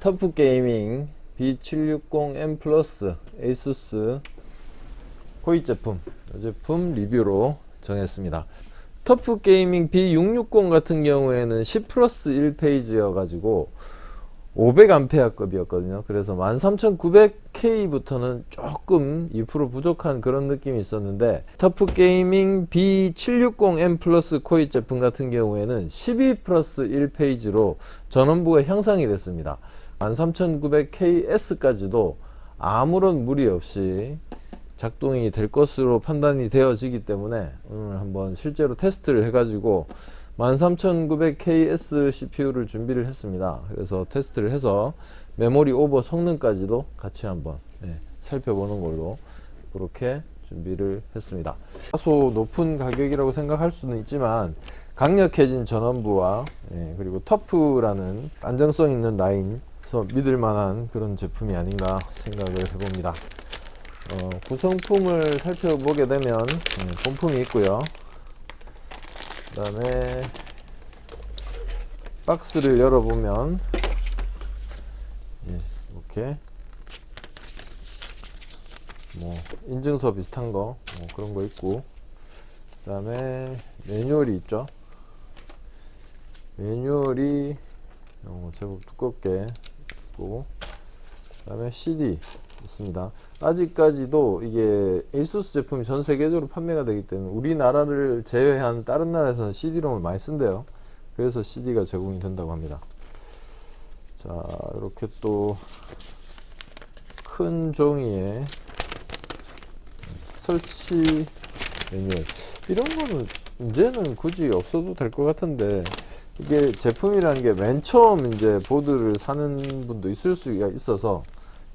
터프 게이밍 B760M 플러스 에이수스 코이 제품, 이 제품 리뷰로 정했습니다. 터프 게이밍 B660 같은 경우에는 10 플러스 1페이지여 가지고 500A급이었거든요. 그래서 13900K부터는 조금 2% 부족한 그런 느낌이 있었는데, 터프 게이밍 B760M 플러스 코이 제품 같은 경우에는 12 플러스 1페이지로 전원부가 향상이 됐습니다. 13900KS까지도 아무런 무리 없이 작동이 될 것으로 판단이 되어지기 때문에 오늘 한번 실제로 테스트를 해가지고 13900KS CPU를 준비를 했습니다. 그래서 테스트를 해서 메모리 오버 성능까지도 같이 한번 살펴보는 걸로 그렇게 준비를 했습니다. 다소 높은 가격이라고 생각할 수는 있지만 강력해진 전원부와 그리고 터프라는 안정성 있는 라인에서 믿을 만한 그런 제품이 아닌가 생각을 해봅니다. 구성품을 살펴보게 되면 본품이 있고요. 그 다음에 박스를 열어보면 이렇게 뭐 인증서 비슷한 거 그런 거 있고, 그 다음에 매뉴얼이 있죠. 매뉴얼이 제법 두껍게 있고, 그 다음에 CD 있습니다. 아직까지도 이게 에이수스 제품이 전 세계적으로 판매가 되기 때문에 우리나라를 제외한 다른 나라에서는 CD-ROM을 많이 쓴대요. 그래서 CD가 제공이 된다고 합니다. 자, 이렇게 또 큰 종이에 설치 매뉴얼, 이런 거는 이제는 굳이 없어도 될 것 같은데, 이게 제품이라는 게 맨 처음 이제 보드를 사는 분도 있을 수가 있어서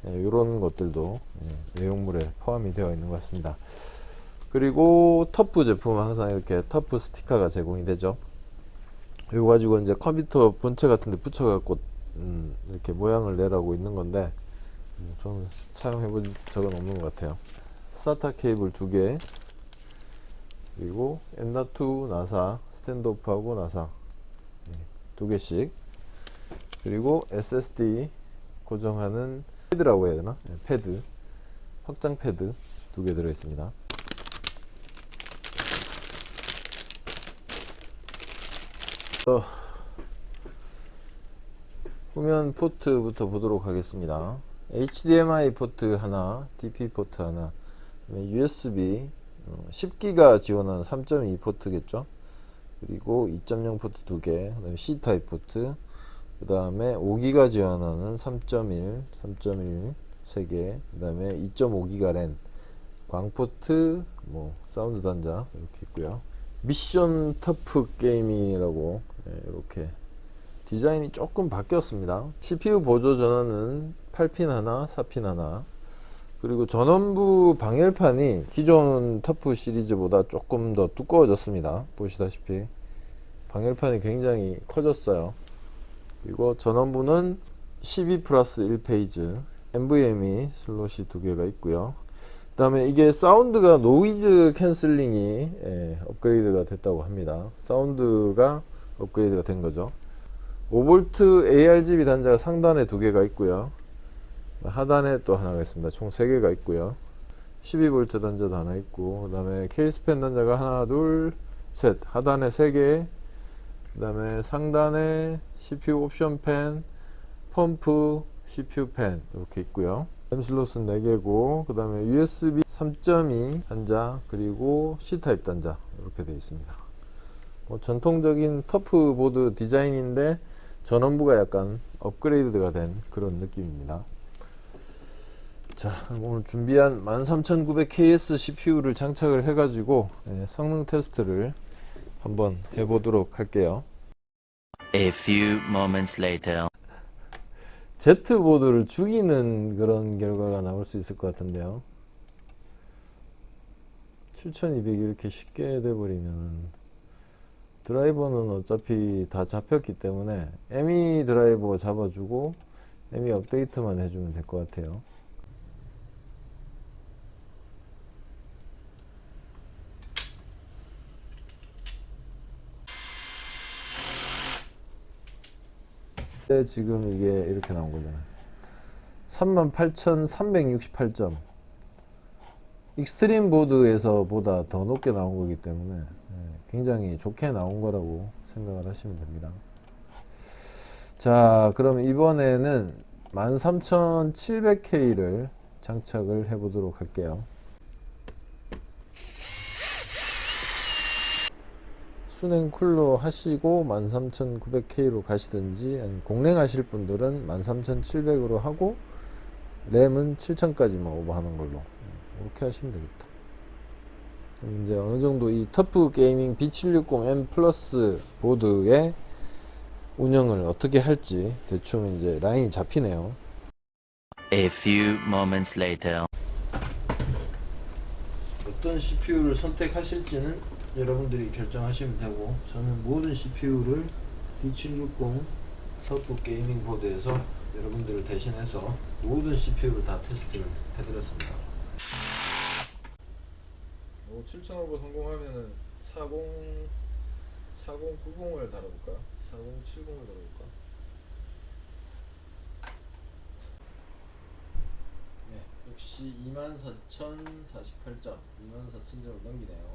이런 것들도 내용물에 포함이 되어 있는 것 같습니다. 그리고 터프 제품은 항상 이렇게 터프 스티커가 제공이 되죠. 이거 가지고 이제 컴퓨터 본체 같은 데 붙여 갖고 이렇게 모양을 내라고 있는 건데, 저는 사용해 본 적은 없는 것 같아요. SATA 케이블 2개, 그리고 M.2 나사 스탠드오프하고 나사 2개씩, 그리고 SSD 고정하는 패드라고 해야 되나? 패드, 확장 패드 2개 들어 있습니다. 후면 포트부터 보도록 하겠습니다. HDMI 포트 하나, DP 포트 하나, USB 10기가 지원하는 3.2 포트겠죠. 그리고 2.0 포트 2개, 그 다음에 C타입 포트, 그 다음에 5기가 지원하는 3.1 3개, 그 다음에 2.5기가 랜, 광포트, 사운드 단자 이렇게 있고요. 미션 터프 게이밍이라고 이렇게 디자인이 조금 바뀌었습니다. CPU 보조 전원은 8핀 하나, 4핀 하나, 그리고 전원부 방열판이 기존 터프 시리즈보다 조금 더 두꺼워졌습니다. 보시다시피 방열판이 굉장히 커졌어요. 그리고 전원부는 12 플러스 1페이지 NVMe 슬롯이 2개가 있고요. 그 다음에 이게 사운드가 노이즈 캔슬링이 업그레이드가 됐다고 합니다. 사운드가 업그레이드가 된 거죠. 5V ARGB 단자가 상단에 2개가 있고요. 하단에 또 하나가 있습니다. 총 3개가 있고요. 12V 단자도 하나 있고, 그 다음에 케이스팬 단자가 하나, 둘, 셋, 하단에 3개, 그 다음에 상단에 CPU 옵션 팬, 펌프, CPU 팬 이렇게 있고요. M 슬롯은 4개고, 그 다음에 USB 3.2 단자, 그리고 C타입 단자 이렇게 되어 있습니다. 전통적인 터프 보드 디자인인데 전원부가 약간 업그레이드가 된 그런 느낌입니다. 자, 오늘 준비한 13900KS CPU를 장착을 해가지고 성능 테스트를 한번 해보도록 할게요. A few moments later. Z보드를 죽이는 그런 결과가 나올 수 있을 것 같은데요. 7200이 이렇게 쉽게 돼버리면 드라이버는 어차피 다 잡혔기 때문에 ME 드라이버 잡아주고 ME 업데이트만 해주면 될 것 같아요. 지금 이게 이렇게 나온 거잖아요. 38,368점. 익스트림 보드에서 보다 더 높게 나온 거기 때문에 굉장히 좋게 나온 거라고 생각을 하시면 됩니다. 자, 그럼 이번에는 13700K를 장착을 해 보도록 할게요. 순행 쿨러 하시고 13900K로 가시든지, 아니면 공랭 하실 분들은 13700으로 하고 램은 7000까지만 오버하는 걸로 이렇게 하시면 되겠다. 그럼 이제 어느 정도 이 터프 게이밍 B760M 플러스 보드의 운영을 어떻게 할지 대충 이제 라인이 잡히네요. A few moments later. 어떤 CPU를 선택하실지는 여러분들이 결정하시면 되고, 저는 모든 CPU를 B760 터프 게이밍 보드에서 여러분들을 대신해서 모든 CPU를 다 테스트를 해드렸습니다. 7000오버 성공하면은 4090을 다뤄볼까? 4070을 다뤄볼까? 네, 역시 24,048점, 24,000점을 넘기네요.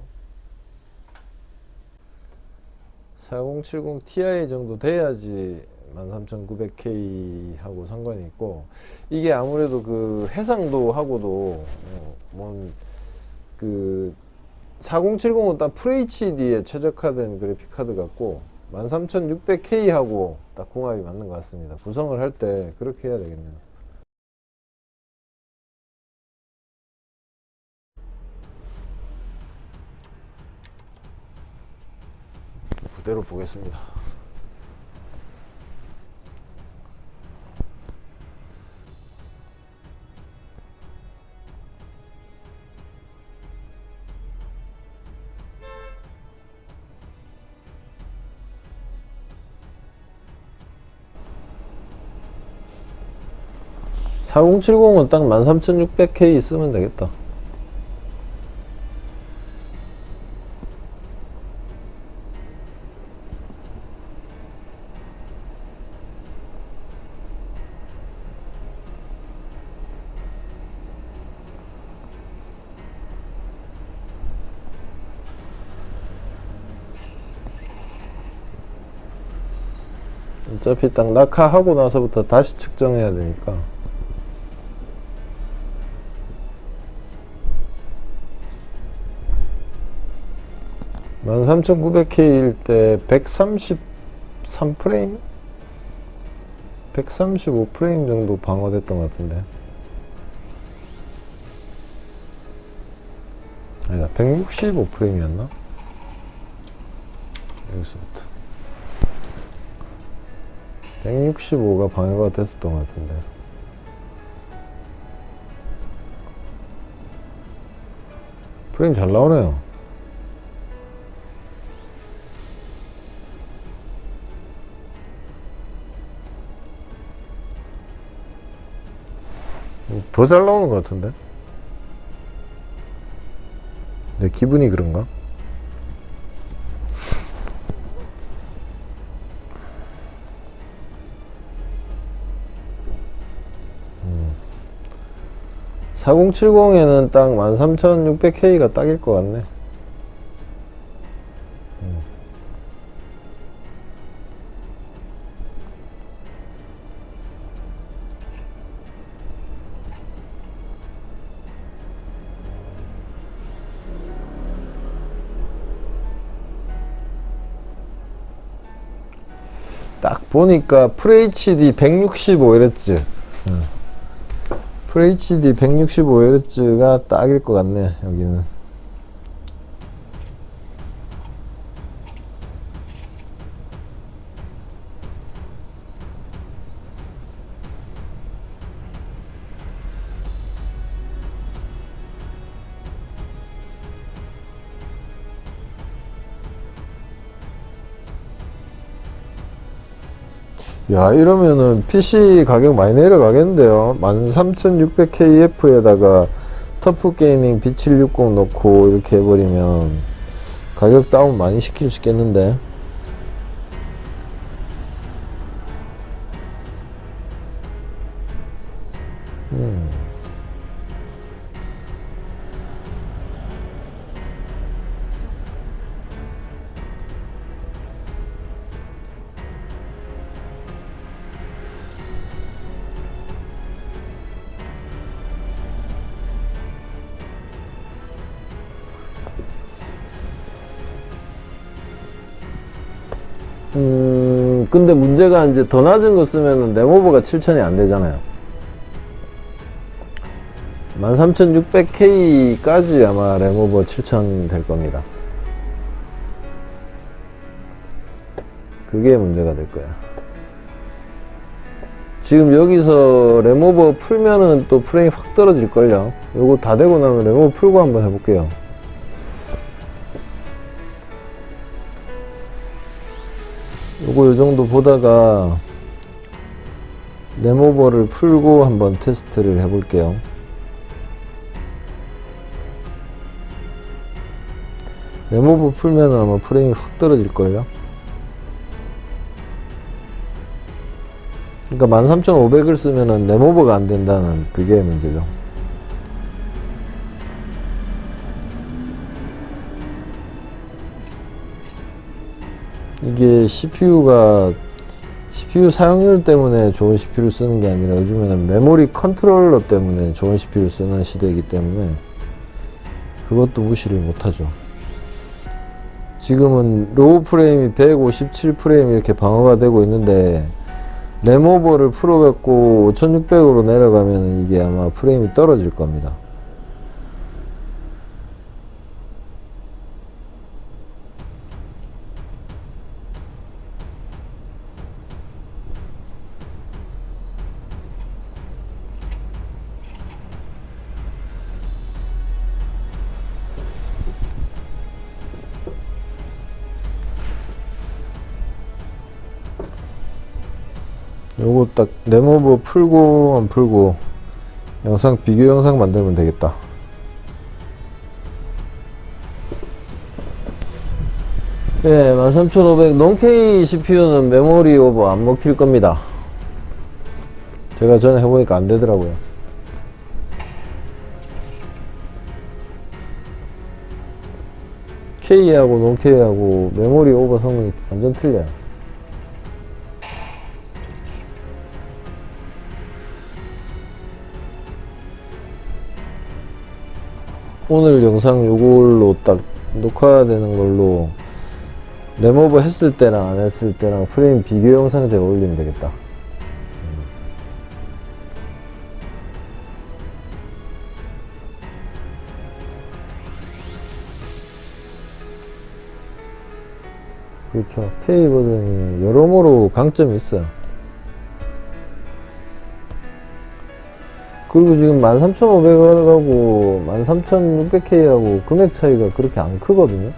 4070 Ti 정도 돼야지 13900K 하고 상관이 있고, 이게 아무래도 그 해상도 하고도 그 4070은 딱 FHD에 최적화된 그래픽 카드 같고, 13600K 하고 딱 궁합이 맞는 것 같습니다. 구성을 할 때 그렇게 해야 되겠네요. 그대로 보겠습니다. (4070은) 딱 13600K 쓰면 되겠다. 어차피 딱 낙하하고 나서부터 다시 측정해야 되니까. (13900K일) 때 133프레임? 135프레임 정도 방어됐던 것 같은데. 아니다, 165프레임이었나? 여기서부터 165가 방어가 됐었던 것 같은데. 프레임 잘 나오네요. 더 잘 나오는 것 같은데? 내 기분이 그런가? 음. 4070에는 딱 13600K가 딱일 것 같네. 딱 보니까 FHD 165Hz, FHD 165Hz가 딱일 것 같네. 여기는 야, 이러면은 PC 가격 많이 내려가겠는데요. 13600KF에다가 터프 게이밍 B760 넣고 이렇게 해버리면 가격 다운 많이 시킬 수 있겠는데. 음. 근데 문제가 이제 더 낮은 거 쓰면은 램오버가 7000이 안 되잖아요. 13600K까지 아마 램오버 7000 될 겁니다. 그게 문제가 될 거야. 지금 여기서 램오버 풀면은 또 프레임이 확 떨어질걸요. 요거 다 되고 나면 램오버 풀고 한번 해볼게요. 요거 요 정도 보다가 램오버를 풀고 한번 테스트를 해볼게요. 램오버 풀면 아마 프레임이 확 떨어질걸요. 그러니까 13500을 쓰면은 램오버가 안 된다는 그게 문제죠. 이게 CPU 사용률 때문에 좋은 CPU를 쓰는 게 아니라 요즘에는 메모리 컨트롤러 때문에 좋은 CPU를 쓰는 시대이기 때문에 그것도 무시를 못하죠. 지금은 로우 프레임이 157 프레임 이렇게 방어가 되고 있는데 램오버를 풀어갖고 5600으로 내려가면 이게 아마 프레임이 떨어질 겁니다. 요거 딱 램오버 풀고 안 풀고 비교 영상 만들면 되겠다. 예, 13500 논K CPU는 메모리 오버 안 먹힐 겁니다. 제가 전에 해보니까 안 되더라고요. K하고 논K하고 메모리 오버 성능이 완전 틀려요. 오늘 영상 요걸로 딱 녹화되는 걸로 램오버 했을 때랑 안 했을 때랑 프레임 비교 영상 제가 올리면 되겠다. 그렇죠. K 버전이 여러모로 강점이 있어요. 그리고 지금 13500하고 13600K하고 금액 차이가 그렇게 안 크거든요.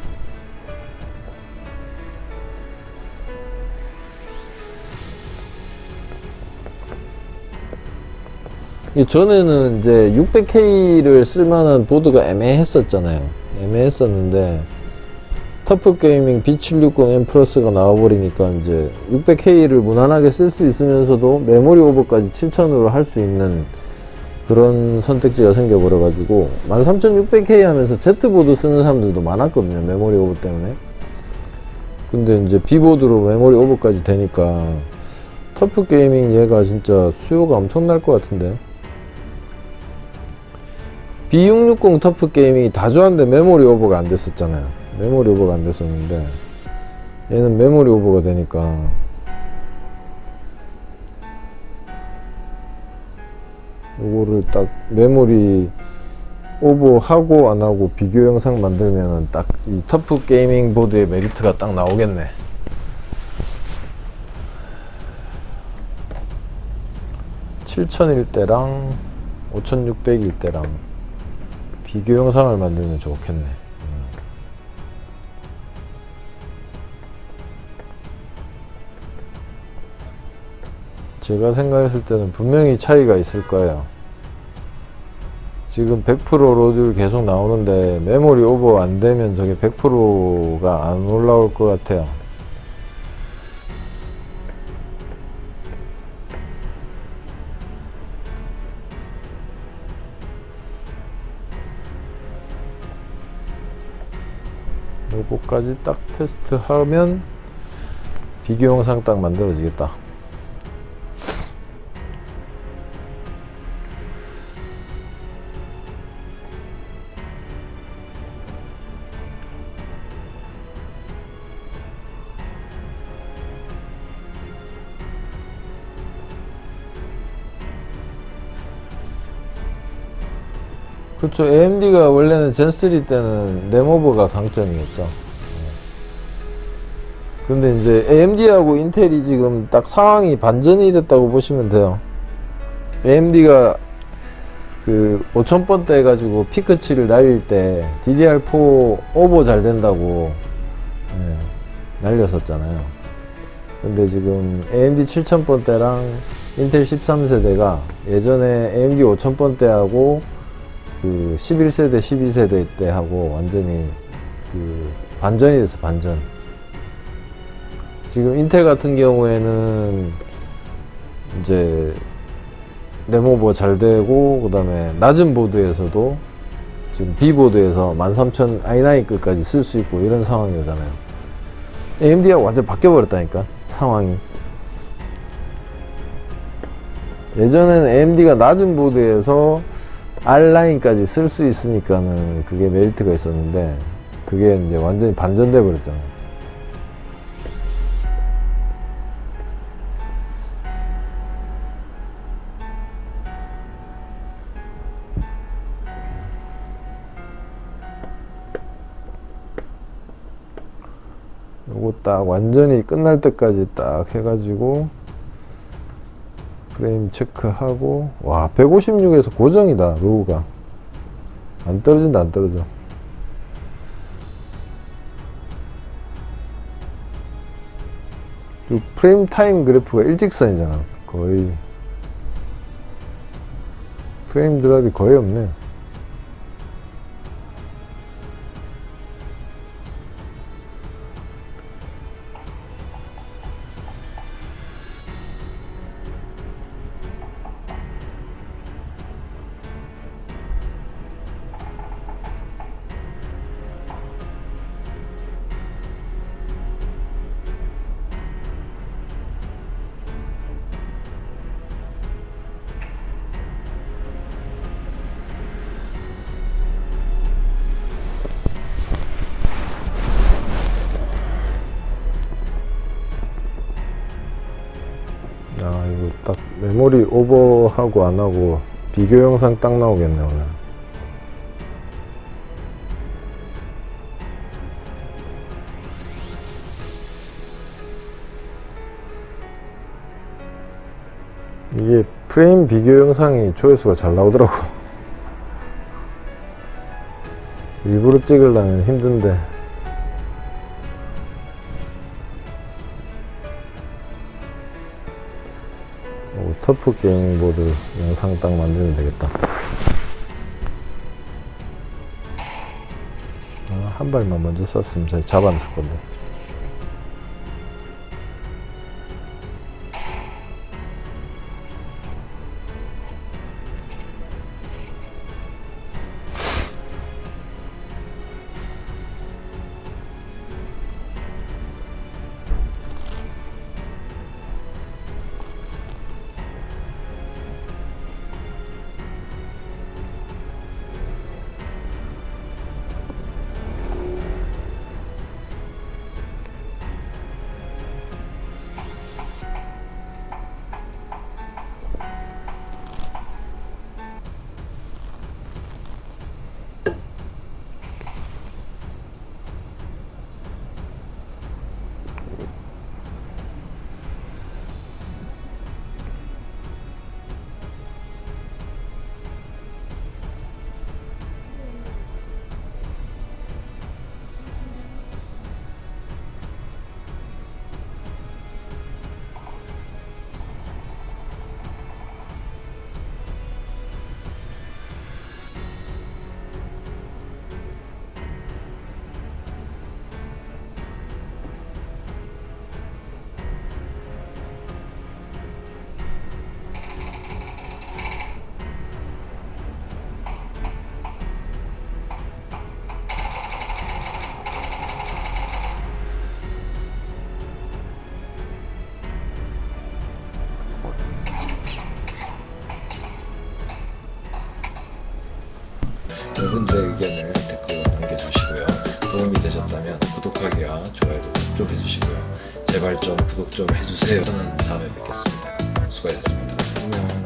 전에는 이제 600K를 쓸만한 보드가 애매했었잖아요. 애매했었는데 터프 게이밍 B760M 플러스가 나와버리니까 이제 600K를 무난하게 쓸 수 있으면서도 메모리 오버까지 7000으로 할 수 있는 그런 선택지가 생겨버려가지고 13600K 하면서 Z보드 쓰는 사람들도 많았거든요. 메모리 오버 때문에. 근데 이제 B보드로 메모리 오버까지 되니까 터프 게이밍 얘가 진짜 수요가 엄청날 것 같은데. B660 터프 게이밍이 다 좋았는데 메모리 오버가 안 됐었잖아요. 메모리 오버가 안 됐었는데 얘는 메모리 오버가 되니까 요거를 딱 메모리 오버하고 안하고 비교 영상 만들면은 딱 이 터프 게이밍 보드의 메리트가 딱 나오겠네. (7000일) 때랑 (5600일) 때랑 비교 영상을 만들면 좋겠네. 제가 생각했을 때는 분명히 차이가 있을 거예요. 지금 100% 로드 계속 나오는데 메모리 오버 안 되면 저게 100%가 안 올라올 것 같아요. 요거까지 딱 테스트하면 비교 영상 딱 만들어지겠다. 그렇죠. AMD가 원래는 젠3 때는 램오버가 강점이었죠. 근데 이제 AMD하고 인텔이 지금 딱 상황이 반전이 됐다고 보시면 돼요. AMD가 그 5000번대 해가지고 피크치를 날릴 때 DDR4 오버 잘 된다고 날렸었잖아요. 근데 지금 AMD 7000번대랑 인텔 13세대가 예전에 AMD 5000번대하고 그 11세대 12세대 때 하고 완전히 그 반전이 돼서 반전. 지금 인텔 같은 경우에는 이제 램오버 잘 되고, 그 다음에 낮은 보드에서도 지금 B보드에서 13000 i9급까지 쓸 수 있고 이런 상황이 오잖아요. AMD가 완전 바뀌어버렸다니까 상황이. 예전에는 AMD가 낮은 보드에서 R9까지 쓸 수 있으니까는 그게 메리트가 있었는데, 그게 이제 완전히 반전돼 버렸잖아요. 요거 딱 완전히 끝날 때까지 딱 해가지고 프레임 체크하고, 와 156에서 고정이다. 로우가 안 떨어진다. 안 떨어져. 그리고 프레임 타임 그래프가 일직선이잖아. 거의 프레임 드랍이 거의 없네. 아, 이거 딱 메모리 오버하고 안하고 비교 영상 딱 나오겠네 오늘. 이게 프레임 비교 영상이 조회수가 잘 나오더라고. 일부러 찍으려면 힘든데. 터프 게이밍 보드 영상 딱 만들면 되겠다. 한 발만 먼저 썼으면 잘 잡아놨을 건데. 여러분들의 의견을 댓글로 남겨주시고요. 도움이 되셨다면 구독하기와 좋아요도 꼭 좀 해주시고요. 제발 좀 구독 좀 해주세요. 저는 다음에 뵙겠습니다. 수고하셨습니다. 안녕.